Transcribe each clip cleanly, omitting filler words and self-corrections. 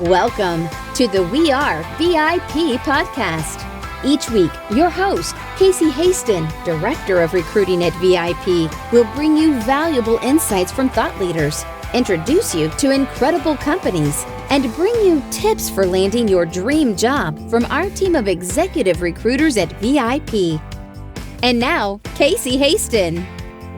Welcome to the We Are VIP podcast. Each week, your host, Casey Hasten, Director of Recruiting at VIP, will bring you valuable insights from thought leaders, introduce you to incredible companies, and bring you tips for landing your dream job from our team of executive recruiters at VIP. And now, Casey Hasten.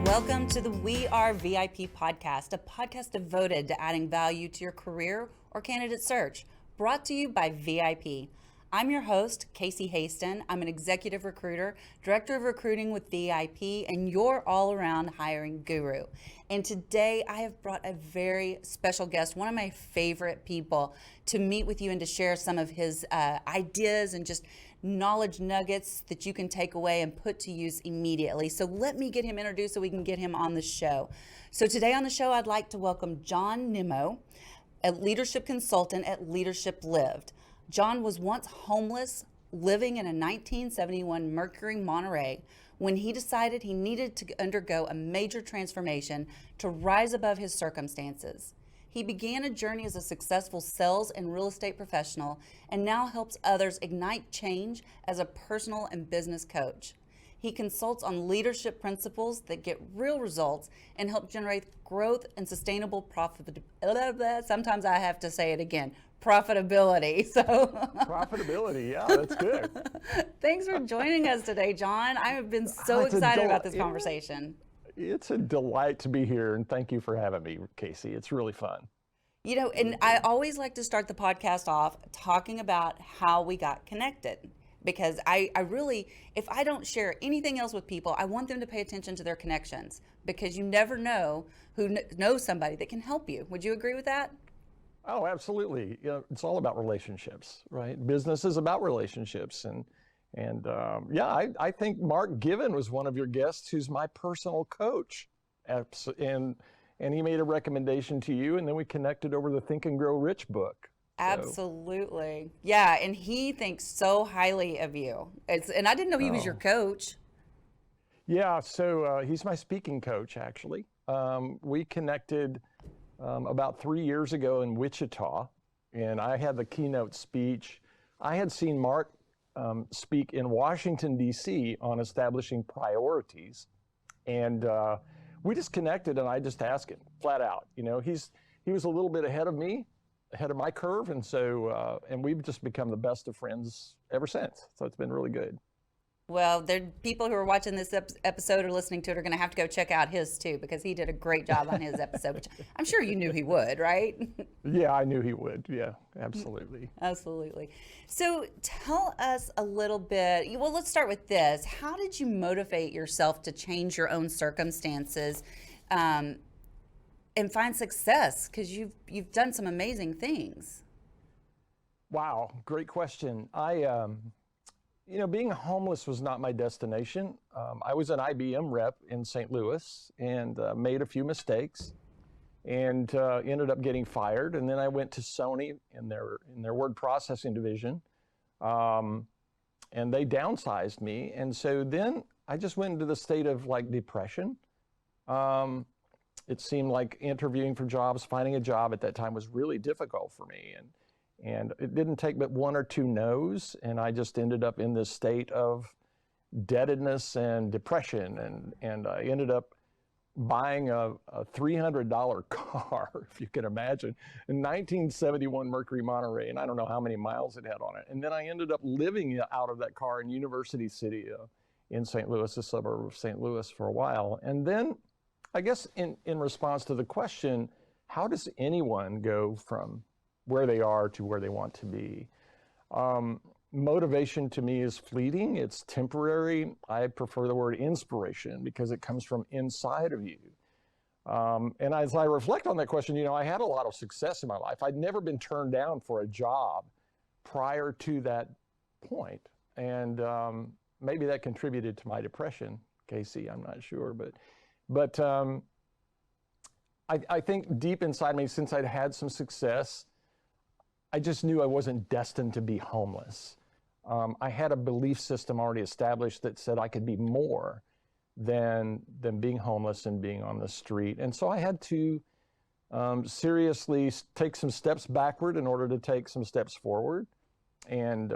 Welcome to the We Are VIP podcast, a podcast devoted to adding value to your career or candidate search, brought to you by VIP. I'm your host, Casey Hasten. I'm an executive recruiter, director of recruiting with VIP, and your all-around hiring guru. And today I have brought a very special guest, one of my favorite people, to meet with you and to share some of his ideas and just knowledge nuggets that you can take away and put to use immediately. So let me get him introduced so we can get him on the show. So today on the show, I'd like to welcome John Nimmo, a leadership consultant at LeadershipLived. John was once homeless, living in a 1971 Mercury Monterey, when he decided he needed to undergo a major transformation to rise above his circumstances. He began a journey as a successful sales and real estate professional and now helps others ignite change as a personal and business coach. He consults on leadership principles that get real results and help generate growth and sustainable profitability. Sometimes I have to say it again, profitability. So Profitability, yeah, that's good. Thanks for joining us today, John. I have been so excited about this conversation. It's a delight to be here, and thank you for having me, Casey. It's really fun. You know, and I always like to start the podcast off talking about how we got connected, because I really, if I don't share anything else with people, I want them to pay attention to their connections, because you never know who knows somebody that can help you. Would you agree with that? Oh, absolutely. You know, it's all about relationships, right? Business is about relationships, and I think Mark Given was one of your guests who's my personal coach. And he made a recommendation to you, and then we connected over the Think and Grow Rich book. Absolutely. Yeah, and he thinks so highly of you. And I didn't know he was your coach. Yeah, so he's my speaking coach, actually. We connected about 3 years ago in Wichita, and I had the keynote speech. I had seen Mark speak in Washington, D.C. on establishing priorities. And we just connected, and I just asked him flat out. You know, he was a little bit ahead of me, ahead of my curve. And so, and we've just become the best of friends ever since. So it's been really good. Well, there people who are watching this episode or listening to it are going to have to go check out his too, because he did a great job on his episode, which I'm sure you knew he would, right? Yeah, I knew he would. Yeah, absolutely. Absolutely. So tell us a little bit, well, let's start with this. How did you motivate yourself to change your own circumstances and find success? Because you've done some amazing things. Wow, great question. You know, being homeless was not my destination. I was an IBM rep in St. Louis and made a few mistakes and ended up getting fired. And then I went to Sony in their word processing division, and they downsized me. And so then I just went into the state of like depression. It seemed like interviewing for jobs, finding a job at that time was really difficult for me. And it didn't take but one or two no's, and I just ended up in this state of debtedness and depression. And I ended up buying a $300 car, if you can imagine, in 1971 Mercury Monterey, and I don't know how many miles it had on it. And then I ended up living out of that car in University City in St. Louis, a suburb of St. Louis, for a while. And then I guess in response to the question, how does anyone go from where they are to where they want to be? Motivation to me is fleeting. It's temporary. I prefer the word inspiration because it comes from inside of you. And as I reflect on that question, you know, I had a lot of success in my life. I'd never been turned down for a job prior to that point. And maybe that contributed to my depression, Casey, I'm not sure. But I think deep inside me, since I'd had some success, I just knew I wasn't destined to be homeless. I had a belief system already established that said I could be more than being homeless and being on the street. And so I had to seriously take some steps backward in order to take some steps forward. And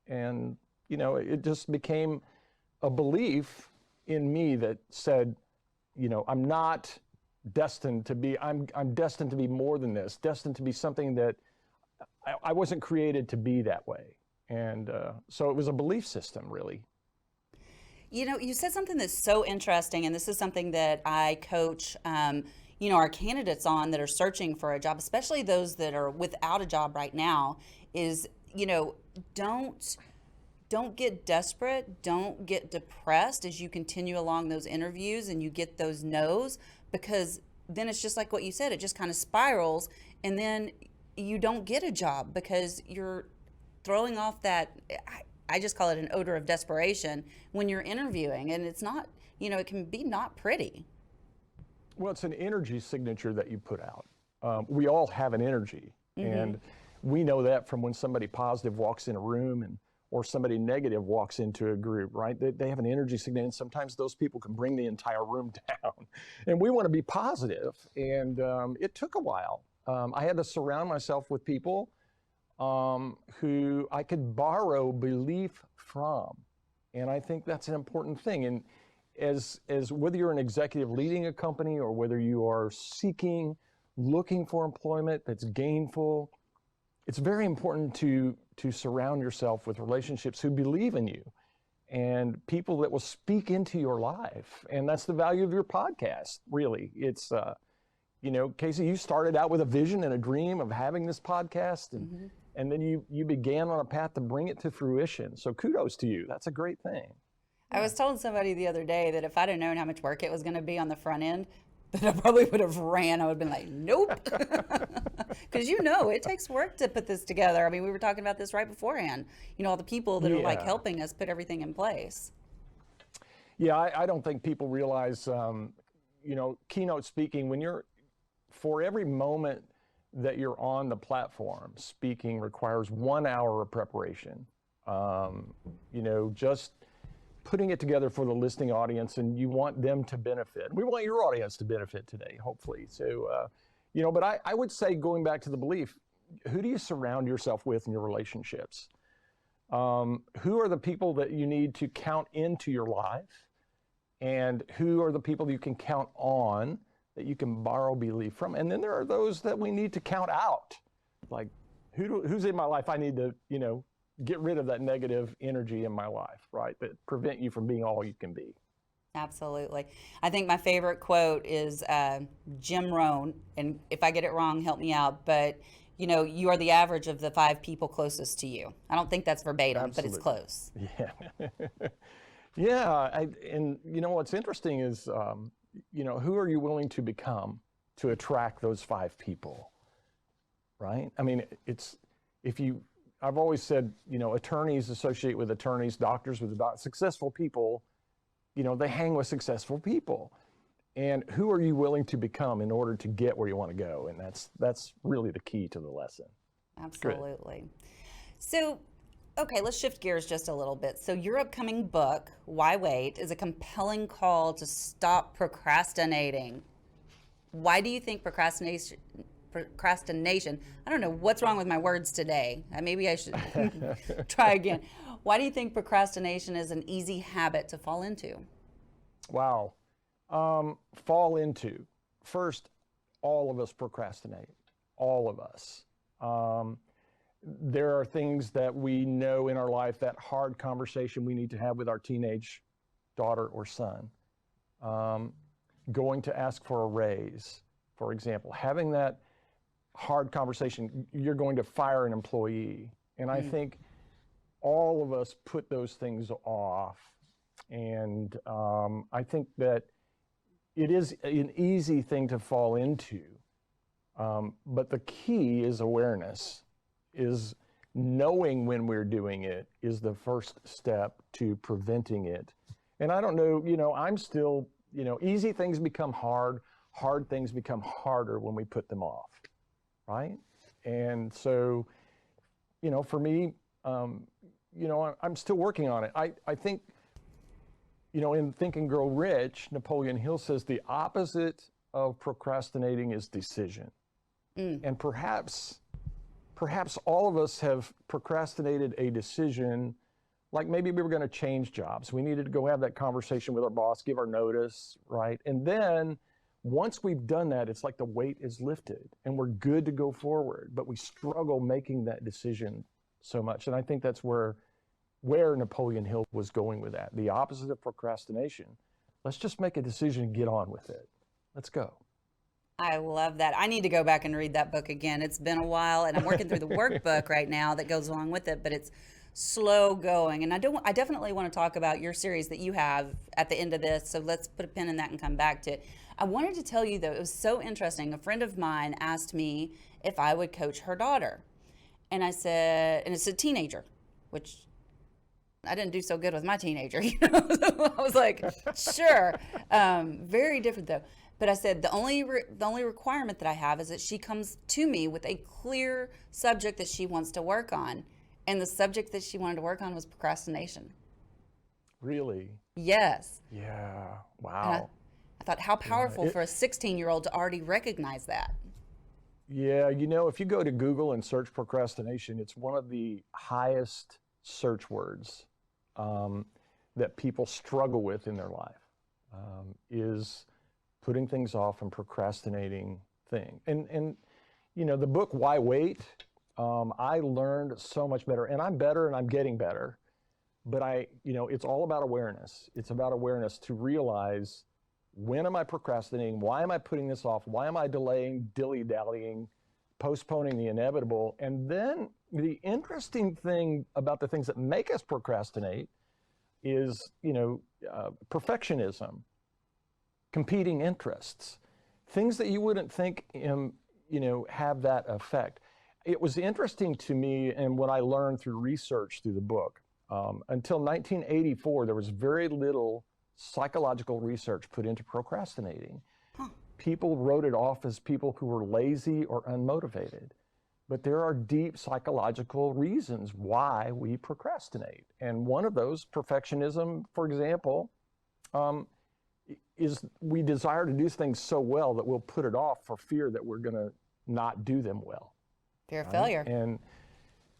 it just became a belief in me that said, I'm not destined to be, I'm destined to be more than this, destined to be something that I wasn't created to be that way. And so it was a belief system, really. You said something that's so interesting, and this is something that I coach, our candidates on that are searching for a job, especially those that are without a job right now, is, don't get desperate, don't get depressed as you continue along those interviews and you get those no's, because then it's just like what you said, it just kind of spirals, and then you don't get a job because you're throwing off that, I just call it an odor of desperation when you're interviewing, and it's not, it can be not pretty. Well, it's an energy signature that you put out. We all have an energy, and we know that from when somebody positive walks in a room or somebody negative walks into a group, right? They have an energy signature, and sometimes those people can bring the entire room down. And we want to be positive, and it took a while. I had to surround myself with people who I could borrow belief from. And I think that's an important thing. And as whether you're an executive leading a company or whether you are looking for employment that's gainful, it's very important to surround yourself with relationships who believe in you and people that will speak into your life. And that's the value of your podcast, really. It's, Casey, you started out with a vision and a dream of having this podcast, and then you began on a path to bring it to fruition. So kudos to you. That's a great thing. I was telling somebody the other day that if I'd have known how much work it was going to be on the front end, that I probably would have ran. I would have been like, nope. Because it takes work to put this together. I mean, we were talking about this right beforehand. All the people that are helping us put everything in place. Yeah, I don't think people realize, keynote speaking, for every moment that you're on the platform, speaking requires 1 hour of preparation. Just putting it together for the listening audience, and you want them to benefit. We want your audience to benefit today, hopefully. So, but I would say, going back to the belief, who do you surround yourself with in your relationships? Who are the people that you need to count into your life? And who are the people that you can count on, that you can borrow belief from? And then there are those that we need to count out. Like, who's in my life I need to, get rid of that negative energy in my life, right? That prevent you from being all you can be. Absolutely. I think my favorite quote is Jim Rohn, and if I get it wrong, help me out, but you are the average of the 5 people closest to you. I don't think that's verbatim, Absolutely. But it's close. Yeah. Yeah. And what's interesting is, who are you willing to become to attract those 5 people, right? I mean, I've always said, attorneys associate with attorneys, doctors with successful people, they hang with successful people. And who are you willing to become in order to get where you want to go? And that's really the key to the lesson. Absolutely. So, okay, let's shift gears just a little bit. So your upcoming book, Why Wait, is a compelling call to stop procrastinating. Why do you think procrastination, I don't know what's wrong with my words today. Maybe I should try again. Why do you think procrastination is an easy habit to fall into? Wow. Fall into. First, all of us procrastinate. All of us. There are things that we know in our life, that hard conversation we need to have with our teenage daughter or son. Going to ask for a raise, for example. Having that hard conversation, you're going to fire an employee. And I think all of us put those things off. And I think that it is an easy thing to fall into. But the key is awareness, is knowing when we're doing it is the first step to preventing it. And I don't know, I'm still, easy things become hard things become harder when we put them off. Right? And so, for me, I'm still working on it. I think, in Think and Grow Rich, Napoleon Hill says the opposite of procrastinating is decision. And perhaps all of us have procrastinated a decision, like maybe we were going to change jobs. We needed to go have that conversation with our boss, give our notice, right? And then once we've done that, it's like the weight is lifted and we're good to go forward, but we struggle making that decision so much. And I think that's where Napoleon Hill was going with that. The opposite of procrastination. Let's just make a decision and get on with it. Let's go. I love that. I need to go back and read that book again. It's been a while, and I'm working through the workbook right now that goes along with it, but it's slow going. And I definitely want to talk about your series that you have at the end of this. So let's put a pin in that and come back to it. I wanted to tell you though, it was so interesting. A friend of mine asked me if I would coach her daughter. And I said, and it's a teenager, which I didn't do so good with my teenager. So I was like, sure. Very different though. But I said, the only requirement that I have is that she comes to me with a clear subject that she wants to work on. And the subject that she wanted to work on was procrastination. Really? Yes. Yeah. Wow. I thought how powerful for a 16-year-old to already recognize that. Yeah. If you go to Google and search procrastination, it's one of the highest search words that people struggle with in their life, is putting things off and procrastinating thing. And the book, Why Wait? I learned so much better, and I'm better and I'm getting better, but it's all about awareness. It's about awareness to realize, when am I procrastinating? Why am I putting this off? Why am I delaying, dilly-dallying, postponing the inevitable? And then the interesting thing about the things that make us procrastinate is, perfectionism, competing interests, things that you wouldn't think, have that effect. It was interesting to me, and what I learned through research through the book, until 1984, there was very little psychological research put into procrastinating. People wrote it off as people who were lazy or unmotivated. But there are deep psychological reasons why we procrastinate. And one of those, perfectionism, for example, is we desire to do things so well that we'll put it off for fear that we're going to not do them well. Fear of failure. And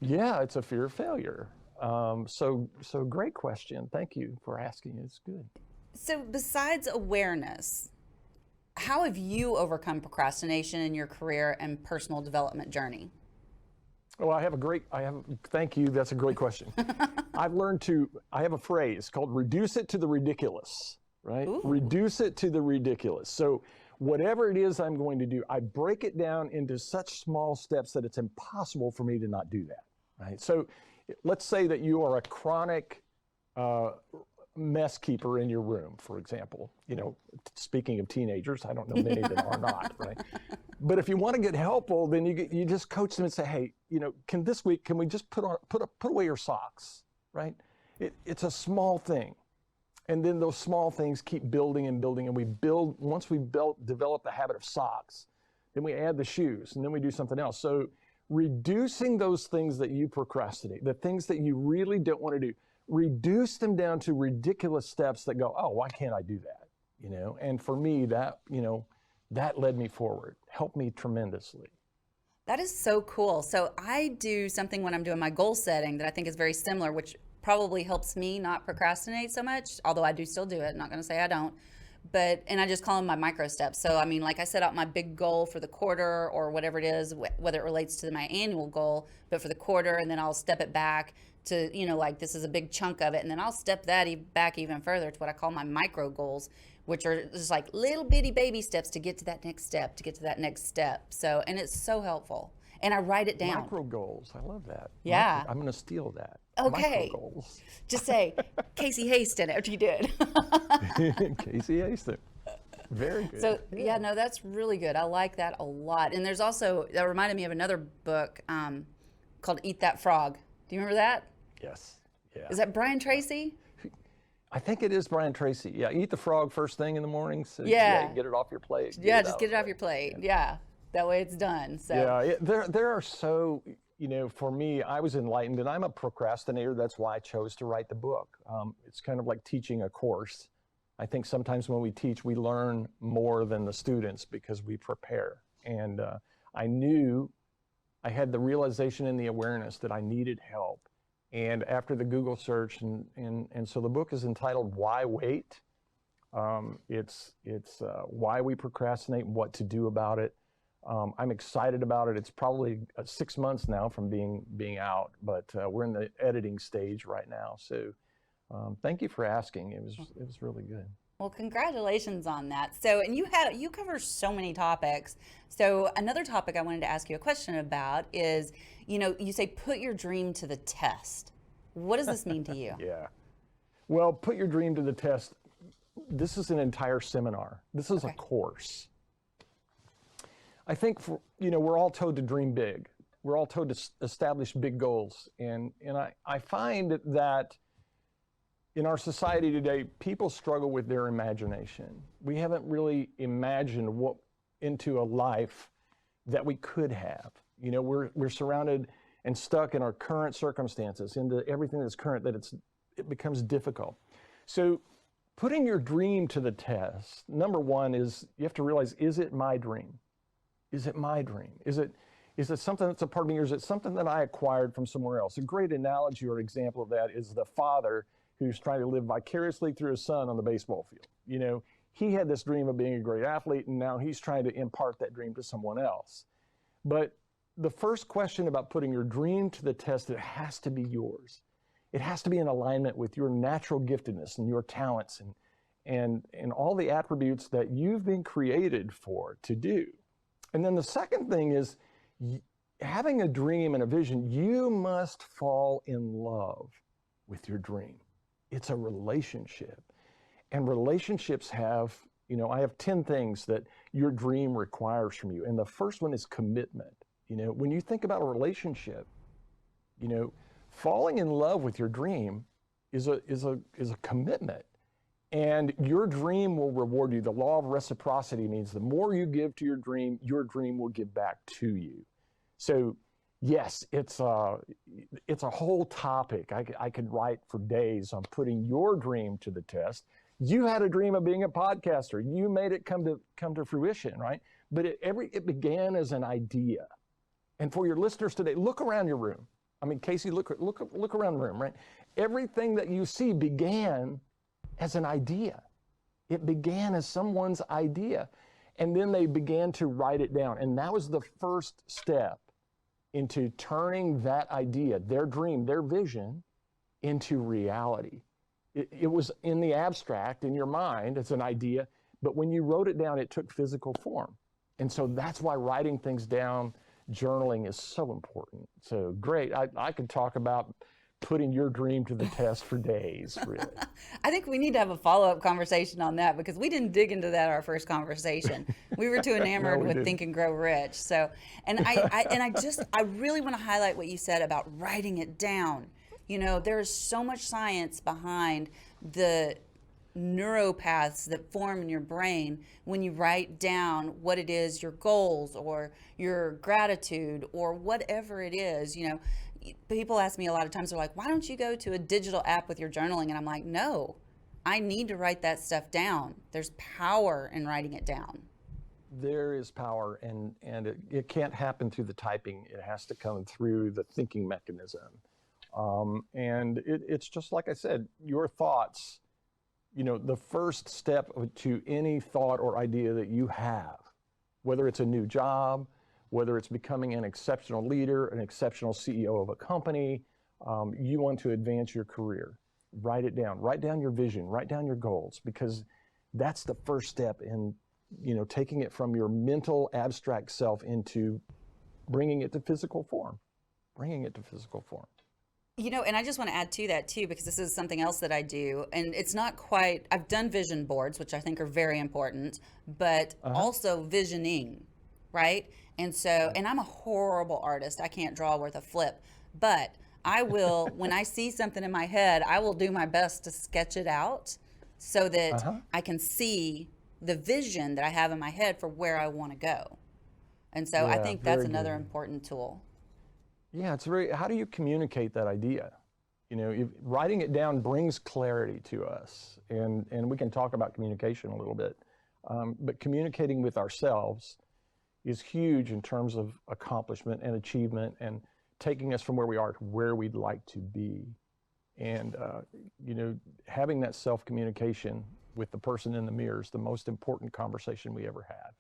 yeah, it's a fear of failure. So great question. Thank you for asking. It's good. So besides awareness, how have you overcome procrastination in your career and personal development journey? Well, thank you. That's a great question. I have a phrase called reduce it to the ridiculous, right? Ooh. Reduce it to the ridiculous. So whatever it is I'm going to do, I break it down into such small steps that it's impossible for me to not do that, right? So let's say that you are a chronic mess keeper in your room, for example. Speaking of teenagers, I don't know many that are not, right? But if you want to get helpful, then you just coach them and say, hey, can we just put away your socks, right? It's a small thing. And then those small things keep building and building, and once we develop the habit of socks, then we add the shoes, and then we do something else. So reducing those things that you procrastinate, the things that you really don't want to do, reduce them down to ridiculous steps that go, oh, why can't I do that? And for me, that led me forward, helped me tremendously. That is so cool. So I do something when I'm doing my goal setting that I think is very similar, which probably helps me not procrastinate so much, although I do still do it. I'm not going to say I don't. And I just call them my micro steps. So, like I set out my big goal for the quarter or whatever it is, whether it relates to my annual goal, but for the quarter, and then I'll step it back to, this is a big chunk of it. And then I'll step that back even further to what I call my micro goals, which are just like little bitty baby steps to get to that next step, So, and it's so helpful. And I write it down. Micro goals. I love that. Yeah. I'm going to steal that. Okay. Micro goals. Just say Casey Hasten after you did. Casey Hasten. Very good. So, no, that's really good. I like that a lot. And there's also, that reminded me of another book called Eat That Frog. Do you remember that? Yes. Yeah. Is that Brian Tracy? I think it is Brian Tracy. Yeah. Eat the frog first thing in the morning. So yeah. Get it off your plate. Just get it off your plate. Yeah. That way it's done. So. Yeah. There are so, for me, I was enlightened, and I'm a procrastinator. That's why I chose to write the book. It's kind of like teaching a course. I think sometimes when we teach, we learn more than the students because we prepare. And I knew I had the realization and the awareness that I needed help. And after the Google search, and so the book is entitled Why Wait? It's why we procrastinate and what to do about it. I'm excited about it. It's probably 6 months now from being out, but we're in the editing stage right now. So thank you for asking. It was really good. Well, congratulations on that. So, and you cover so many topics. So another topic I wanted to ask you a question about is, you say put your dream to the test. What does this mean to you? Yeah. Well, put your dream to the test. This is an entire seminar. This is a course. I think we're all told to dream big. We're all told to establish big goals. And I find that in our society today, people struggle with their imagination. We haven't really imagined what into a life that we could have. We're surrounded and stuck in our current circumstances, into everything that's current, that it becomes difficult. So putting your dream to the test, number one is you have to realize, is it my dream? Is it my dream? Is it something that's a part of me, or is it something that I acquired from somewhere else? A great analogy or example of that is the father who's trying to live vicariously through his son on the baseball field. He had this dream of being a great athlete, and now he's trying to impart that dream to someone else. But the first question about putting your dream to the test, it has to be yours. It has to be in alignment with your natural giftedness and your talents and all the attributes that you've been created for to do. And then the second thing is, having a dream and a vision, you must fall in love with your dream. It's a relationship. And relationships have, I have 10 things that your dream requires from you. And the first one is commitment. When you think about a relationship, falling in love with your dream is a commitment. And your dream will reward you. The law of reciprocity means the more you give to your dream will give back to you. So yes, it's a whole topic. I could write for days on putting your dream to the test. You had a dream of being a podcaster. You made it come to fruition, right? But it began as an idea. And for your listeners today, look around your room. I mean, Casey, look around the room, right? Everything that you see began as an idea. It began as someone's idea. And then they began to write it down. And that was the first step into turning that idea, their dream, their vision, into reality. It was in the abstract, in your mind, it's an idea, but when you wrote it down, it took physical form. And so that's why writing things down, journaling is so important. So great. I could talk about putting your dream to the test for days, really. I think we need to have a follow-up conversation on that, because we didn't dig into that our first conversation. We were too enamored with Think and Grow Rich. So, and I really want to highlight what you said about writing it down. There is so much science behind the neuropaths that form in your brain when you write down what it is, your goals or your gratitude or whatever it is. People ask me a lot of times, they're like, why don't you go to a digital app with your journaling? And I'm like, no, I need to write that stuff down. There's power in writing it down. There is power, and it can't happen through the typing. It has to come through the thinking mechanism. And it's just like I said, your thoughts, the first step to any thought or idea that you have, whether it's a new job, whether it's becoming an exceptional leader, an exceptional CEO of a company, you want to advance your career, write it down. Write down your vision, write down your goals, because that's the first step in, taking it from your mental abstract self into bringing it to physical form, And I just want to add to that too, because this is something else that I do, and it's not quite, I've done vision boards, which I think are very important, but also visioning, right? And so, and I'm a horrible artist. I can't draw worth a flip, but I will, when I see something in my head, I will do my best to sketch it out so that I can see the vision that I have in my head for where I want to go. And so I think that's another important tool. Yeah, how do you communicate that idea? Writing it down brings clarity to us, and we can talk about communication a little bit, but communicating with ourselves is huge in terms of accomplishment and achievement and taking us from where we are to where we'd like to be. And, having that self-communication with the person in the mirror is the most important conversation we ever have.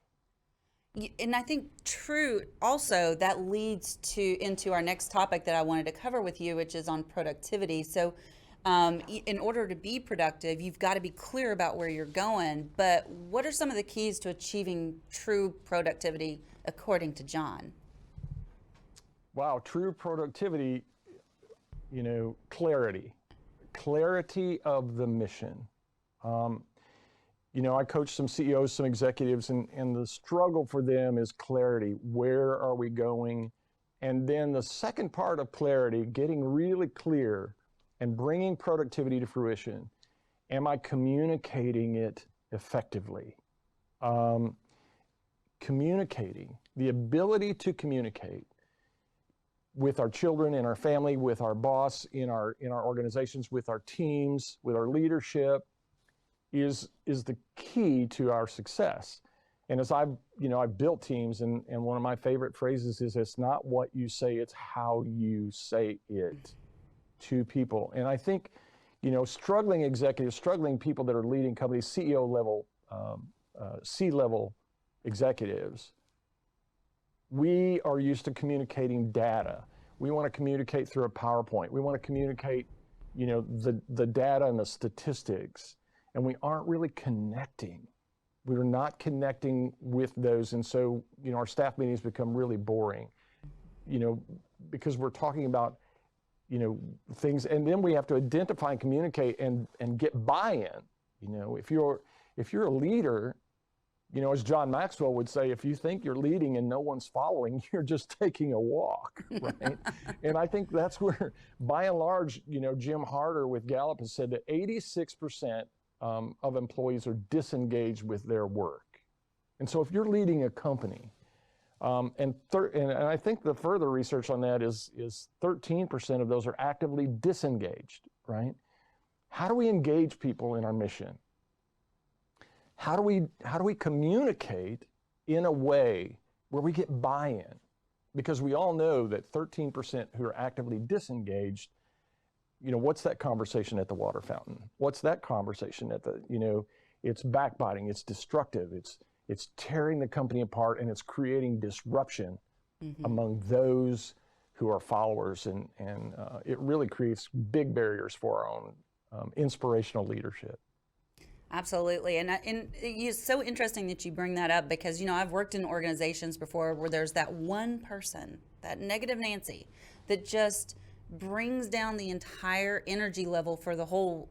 And I think true also that leads into our next topic that I wanted to cover with you, which is on productivity. So in order to be productive, you've got to be clear about where you're going. But what are some of the keys to achieving true productivity according to John? Wow, true productivity, clarity of the mission. I coach some CEOs, some executives, and the struggle for them is clarity. Where are we going? And then the second part of clarity, getting really clear and bringing productivity to fruition. Am I communicating it effectively? Communicating, the ability to communicate with our children, in our family, with our boss, in our organizations, with our teams, with our leadership, is the key to our success. And as I've built teams, and one of my favorite phrases is, it's not what you say, it's how you say it to people. And I think, struggling executives, struggling people that are leading companies, CEO level, C-level executives, we are used to communicating data. We want to communicate through a PowerPoint. We want to communicate, the data and the statistics. And we aren't really connecting. We're not connecting with those. And so, our staff meetings become really boring, because we're talking about, things, and then we have to identify and communicate and get buy-in. If you're a leader, as John Maxwell would say, if you think you're leading and no one's following, you're just taking a walk, right? And I think that's where, by and large, Jim Harder with Gallup has said that 86% of employees are disengaged with their work. And so if you're leading a company, and I think the further research on that is 13% of those are actively disengaged, right? How do we engage people in our mission? How do we communicate in a way where we get buy-in? Because we all know that 13% who are actively disengaged, what's that conversation at the water fountain? What's that conversation at the, it's backbiting, it's destructive, it's tearing the company apart, and it's creating disruption among those who are followers, and it really creates big barriers for our own inspirational leadership. Absolutely. And it's so interesting that you bring that up, because, I've worked in organizations before where there's that one person, that negative Nancy, that just brings down the entire energy level for the whole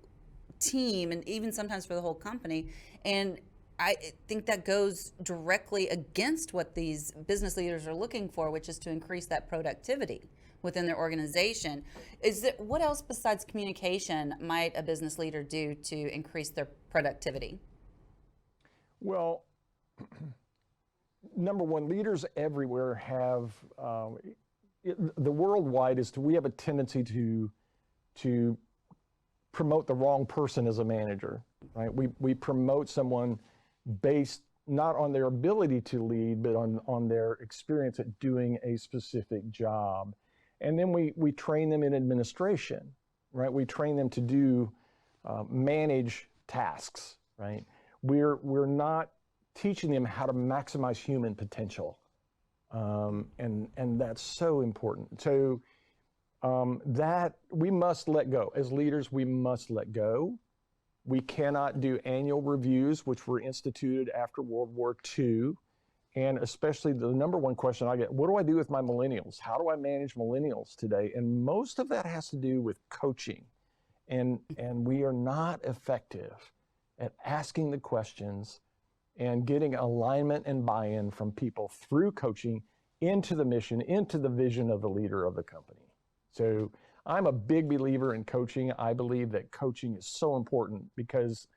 team, and even sometimes for the whole company. And I think that goes directly against what these business leaders are looking for, which is to increase that productivity within their organization. What else besides communication might a business leader do to increase their productivity? Well, number one, leaders everywhere have, the worldwide we have a tendency to promote the wrong person as a manager, right? We promote someone based not on their ability to lead, but on their experience at doing a specific job. And then we train them in administration, right? We train them to do manage tasks, right? We're not teaching them how to maximize human potential, and that's so important. So that we must let go as leaders. We must let go. We cannot do annual reviews, which were instituted after World War II. And especially the number one question I get, what do I do with my millennials? How do I manage millennials today? And most of that has to do with coaching. And we are not effective at asking the questions and getting alignment and buy-in from people through coaching into the mission, into the vision of the leader of the company. So I'm a big believer in coaching. I believe that coaching is so important because,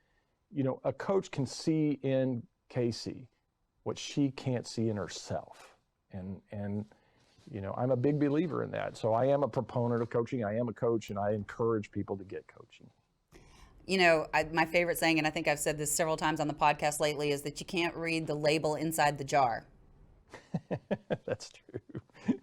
a coach can see in Casey what she can't see in herself. And I'm a big believer in that. So I am a proponent of coaching. I am a coach, and I encourage people to get coaching. My favorite saying, and I think I've said this several times on the podcast lately, is that you can't read the label inside the jar. That's true.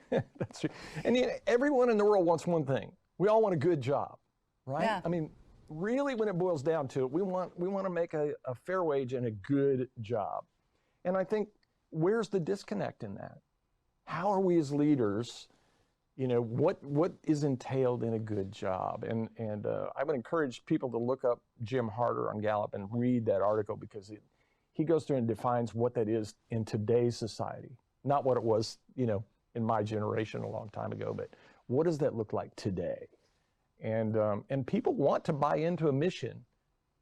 That's true. And everyone in the world wants one thing. We all want a good job, right? Yeah. I mean, really, when it boils down to it, we want to make a fair wage and a good job. And I think, where's the disconnect in that? How are we as leaders, what is entailed in a good job? And I would encourage people to look up Jim Harter on Gallup and read that article, because he goes through and defines what that is in today's society. Not what it was, in my generation a long time ago, but what does that look like today? And people want to buy into a mission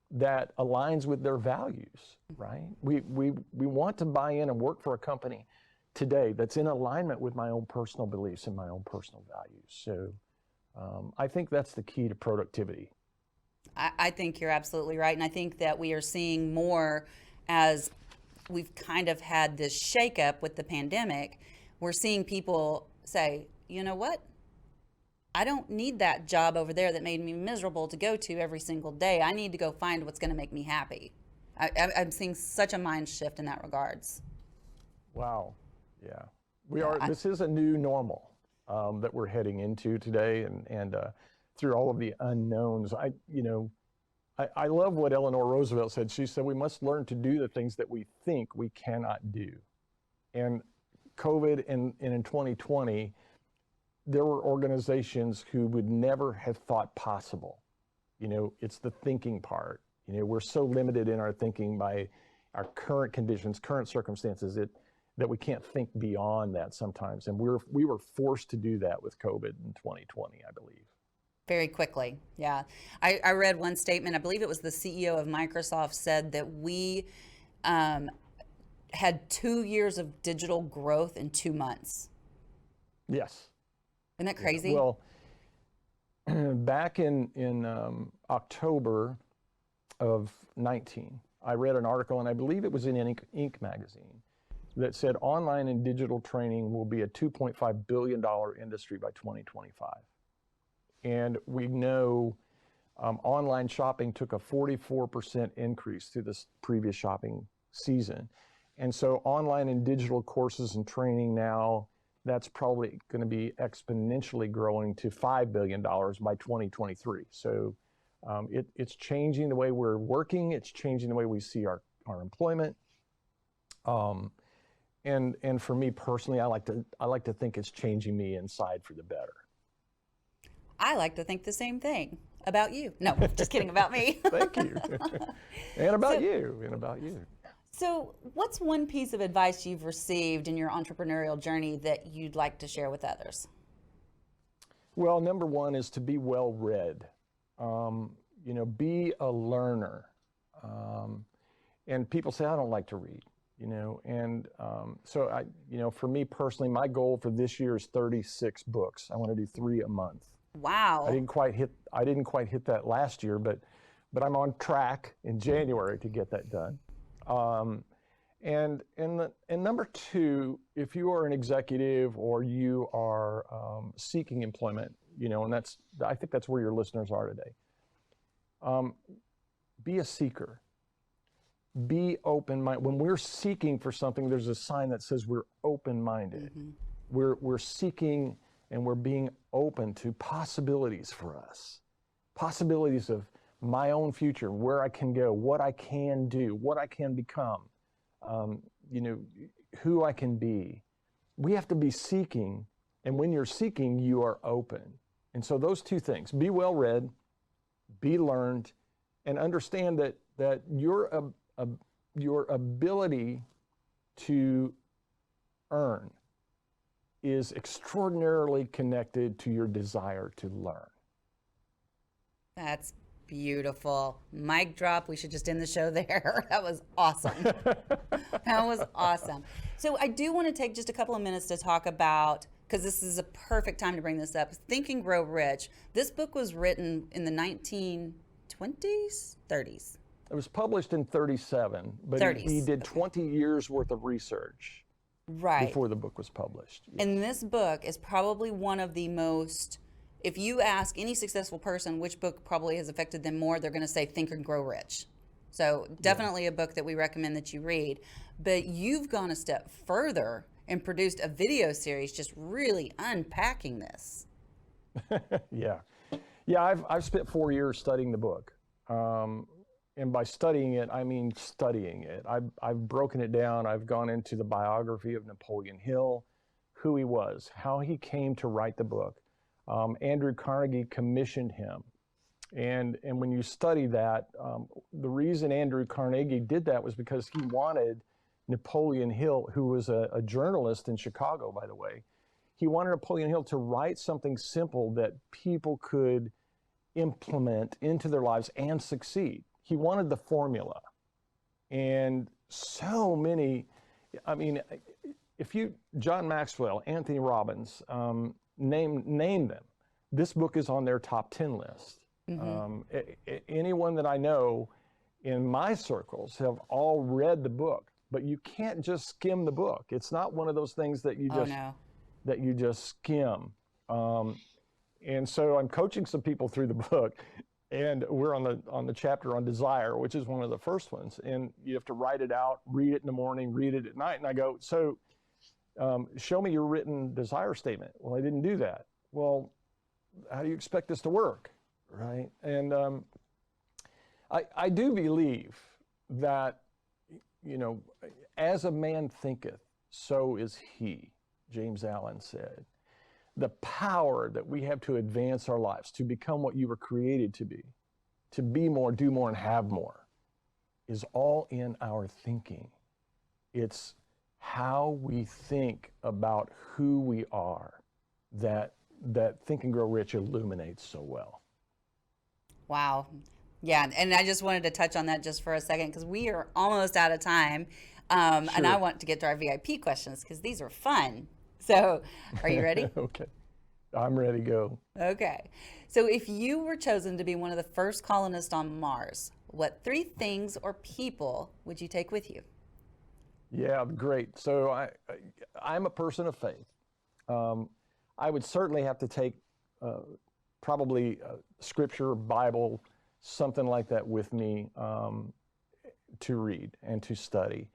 that aligns with their values, right? We want to buy in and work for a company today that's in alignment with my own personal beliefs and my own personal values. So I think that's the key to productivity. I think you're absolutely right. And I think that we are seeing more as we've kind of had this shakeup with the pandemic. We're seeing people say, you know what? I don't need that job over there that made me miserable to go to every single day. I need to go find what's going to make me happy. I'm seeing such a mind shift in that regards. Wow. Yeah. We are. This is a new normal that we're heading into today, and through all of the unknowns. I love what Eleanor Roosevelt said. She said, we must learn to do the things that we think we cannot do. And COVID and in 2020, there were organizations who would never have thought possible. It's the thinking part. We're so limited in our thinking by our current conditions, current circumstances, that we can't think beyond that sometimes. And we were forced to do that with COVID in 2020, I believe. Very quickly, yeah. I read one statement, I believe it was the CEO of Microsoft said that we had 2 years of digital growth in 2 months. Yes. Isn't that crazy? Well, back in October of 19, I read an article, and I believe it was in Inc. magazine, that said online and digital training will be a $2.5 billion industry by 2025. And we know online shopping took a 44% increase through this previous shopping season. And so online and digital courses and training now, that's probably going to be exponentially growing to $5 billion by 2023. So it's changing the way we're working. It's changing the way we see our employment. And for me personally, I like to think it's changing me inside for the better. I like to think the same thing about you. No, just kidding, about me. Thank you. And about you. So what's one piece of advice you've received in your entrepreneurial journey that you'd like to share with others? Well, number one is to be well read. Be a learner. And people say, I don't like to read, so for me personally, my goal for this year is 36 books. I want to do 3 a month. Wow. I didn't quite hit that last year, but I'm on track in January to get that done. And number two, if you are an executive or you are seeking employment, and I think that's where your listeners are today. Be a seeker. Be open-minded. When we're seeking for something, there's a sign that says we're open-minded. Mm-hmm. We're seeking and we're being open to possibilities for us. Possibilities of my own future, where I can go, what I can do, what I can become, who I can be. We have to be seeking, and when you're seeking, you are open. And so those two things, be well read, be learned, and understand that your ability to earn is extraordinarily connected to your desire to learn. That's beautiful. Mic drop. We should just end the show there. That was awesome. That was awesome. So I do want to take just a couple of minutes to talk about, because this is a perfect time to bring this up, Think and Grow Rich. This book was written in the 1920s, 30s. It was published in 37, but he did 20 years worth of research Right. before the book was published. And this book is probably one of the most, if you ask any successful person which book probably has affected them more, they're going to say Think and Grow Rich. So definitely a book that we recommend that you read. But you've gone a step further and produced a video series just really unpacking this. Yeah. I've spent 4 years studying the book. And by studying it, I mean studying it. I've broken it down. I've gone into the biography of Napoleon Hill, who he was, how he came to write the book. Andrew Carnegie commissioned him. And when you study that, the reason Andrew Carnegie did that was because he wanted Napoleon Hill, who was a journalist in Chicago, by the way, he wanted Napoleon Hill to write something simple that people could implement into their lives and succeed. He wanted the formula. And so many, I mean, John Maxwell, Anthony Robbins, name them. This book is on their top 10 list. Anyone that I know in my circles have all read the book, but you can't just skim the book. It's not one of those things that you just skim. And so I'm coaching some people through the book, and we're on the chapter on desire, which is one of the first ones. And you have to write it out, read it in the morning, read it at night. And I go, so show me your written desire statement. Well, I didn't do that. Well, how do you expect this to work, right? And I do believe that, as a man thinketh, so is he, James Allen said. The power that we have to advance our lives, to become what you were created to be more, do more, and have more, is all in our thinking. It's how we think about who we are that Think and Grow Rich illuminates so well. Wow. Yeah, and I just wanted to touch on that just for a second because we are almost out of time. And I want to get to our VIP questions because these are fun. So are you ready? Okay. I'm ready to go. Okay. So if you were chosen to be one of the first colonists on Mars, what 3 things or people would you take with you? Yeah, great. So I'm a person of faith. I would certainly have to take probably scripture, Bible, something like that with me to read and to study.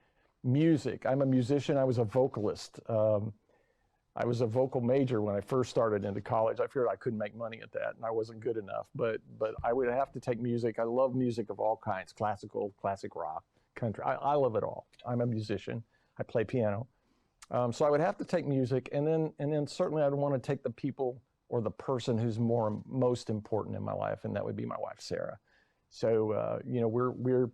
Music. I'm a musician. I was a vocalist. I was a vocal major when I first started into college. I figured I couldn't make money at that, and I wasn't good enough. But I would have to take music. I love music of all kinds: classical, classic rock, country. I love it all. I'm a musician. I play piano. So I would have to take music, and then certainly I'd want to take the people or the person who's most important in my life, and that would be my wife, Sarah. So we're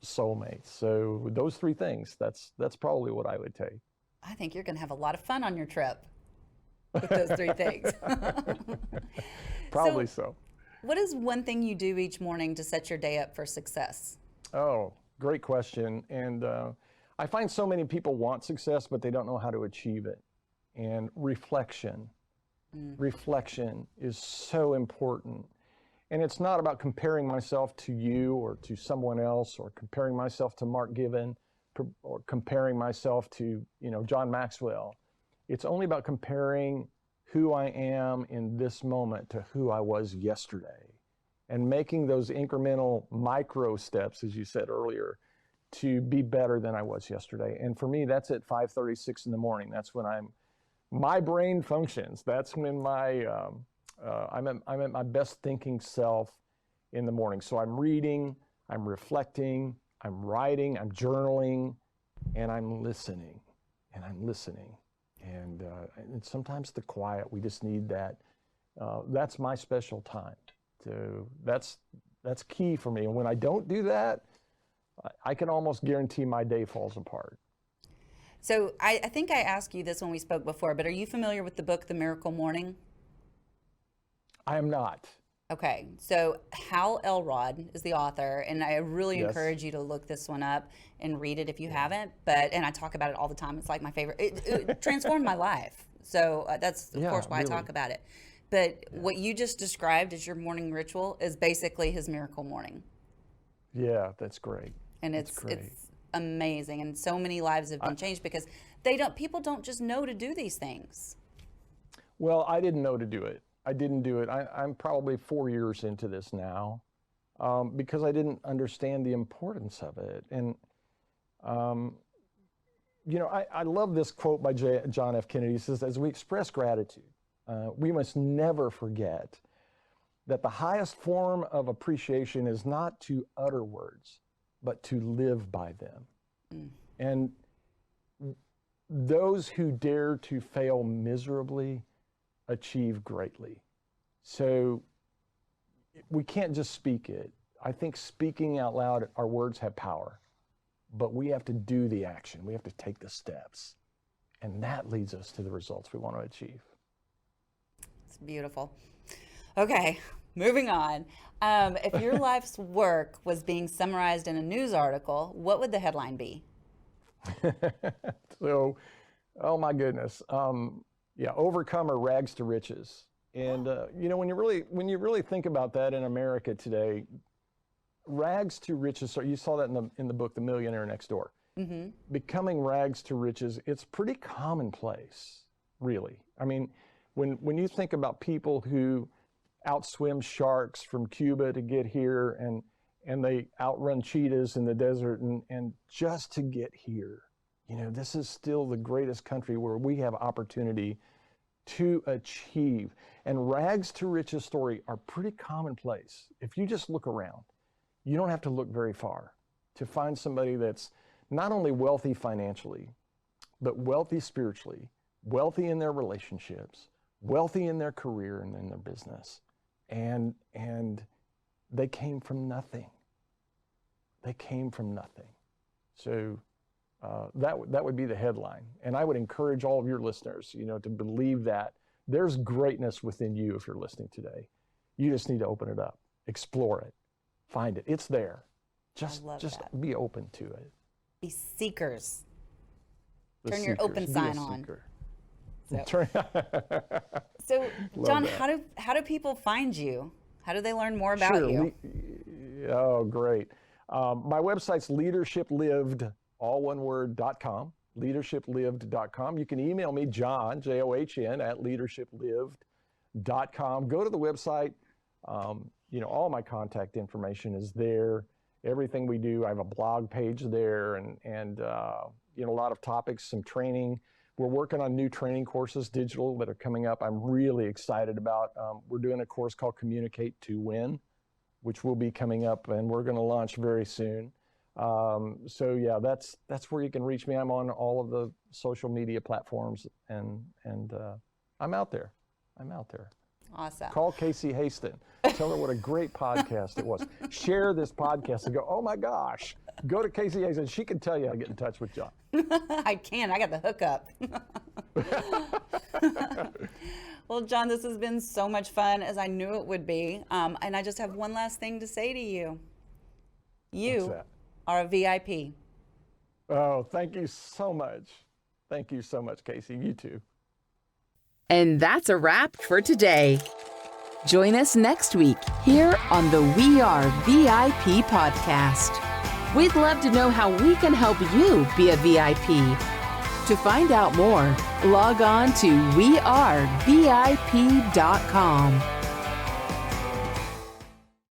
soulmates. So those 3 things. That's probably what I would take. I think you're going to have a lot of fun on your trip with those 3 things. Probably so. What is one thing you do each morning to set your day up for success? Oh, great question. And I find so many people want success, but they don't know how to achieve it. And reflection is so important. And it's not about comparing myself to you or to someone else, or comparing myself to Mark Given, or comparing myself to, John Maxwell. It's only about comparing who I am in this moment to who I was yesterday, and making those incremental micro steps, as you said earlier, to be better than I was yesterday. And for me, that's at 5:36 in the morning. That's when my brain functions. That's when I'm at my best thinking self in the morning. So I'm reading, I'm reflecting, I'm writing, I'm journaling, and I'm listening. And sometimes the quiet, we just need that. That's my special time. That's key for me. And when I don't do that, I can almost guarantee my day falls apart. So I think I asked you this when we spoke before, but are you familiar with the book, The Miracle Morning? I am not. Okay, so Hal Elrod is the author, and I really encourage you to look this one up and read it if you haven't. And I talk about it all the time. It's like my favorite. It transformed my life. So that's, of course, why I talk about it. But what you just described as your morning ritual is basically his miracle morning. Yeah, that's great. And it's amazing. And so many lives have been changed because people don't just know to do these things. Well, I didn't know to do it. I didn't do it. I'm probably 4 years into this now because I didn't understand the importance of it. And, I love this quote by John F. Kennedy. He says, as we express gratitude, we must never forget that the highest form of appreciation is not to utter words, but to live by them. And those who dare to fail miserably achieve greatly. So we can't just speak it. I think speaking out loud, our words have power, but we have to do the action. We have to take the steps. And that leads us to the results we want to achieve. It's beautiful. Okay, moving on. If your life's work was being summarized in a news article, what would the headline be? So, oh my goodness. Overcomer rags to riches. And when you really think about that in America today, rags to riches. So you saw that in the book, The Millionaire Next Door. Mm-hmm. Becoming rags to riches. It's pretty commonplace, really. I mean, when you think about people who outswim sharks from Cuba to get here, and they outrun cheetahs in the desert, and just to get here, this is still the greatest country where we have opportunity to achieve. And rags to riches story are pretty commonplace. If you just look around, you don't have to look very far to find somebody that's not only wealthy financially, but wealthy spiritually, wealthy in their relationships, wealthy in their career and in their business. And they came from nothing. They came from nothing. So that would be the headline. And I would encourage all of your listeners, to believe that there's greatness within you if you're listening today. You just need to open it up, explore it, find it. It's there. Just be open to it. Be seekers. Turn your open sign on. So John, how do people find you? How do they learn more about you? Oh, great. My website's LeadershipLived, all one word, .com, LeadershipLived.com. You can email me, John, John, at LeadershipLived.com. Go to the website. All my contact information is there. Everything we do, I have a blog page there, and a lot of topics, some training. We're working on new training courses, digital, that are coming up. I'm really excited about. We're doing a course called Communicate to Win, which will be coming up, and we're going to launch very soon. That's where you can reach me. I'm on all of the social media platforms, and I'm out there. Awesome. Call Casey Hasten. Tell her what a great podcast it was. Share this podcast and go, oh my gosh, go to Casey Hasten. She can tell you how to get in touch with John. I can. I got the hookup. Well, John, this has been so much fun, as I knew it would be. And I just have one last thing to say to you. You are a VIP. Oh, thank you so much. Thank you so much, Casey. You too. And that's a wrap for today. Join us next week here on the We Are VIP podcast. We'd love to know how we can help you be a VIP. To find out more, log on to wearevip.com.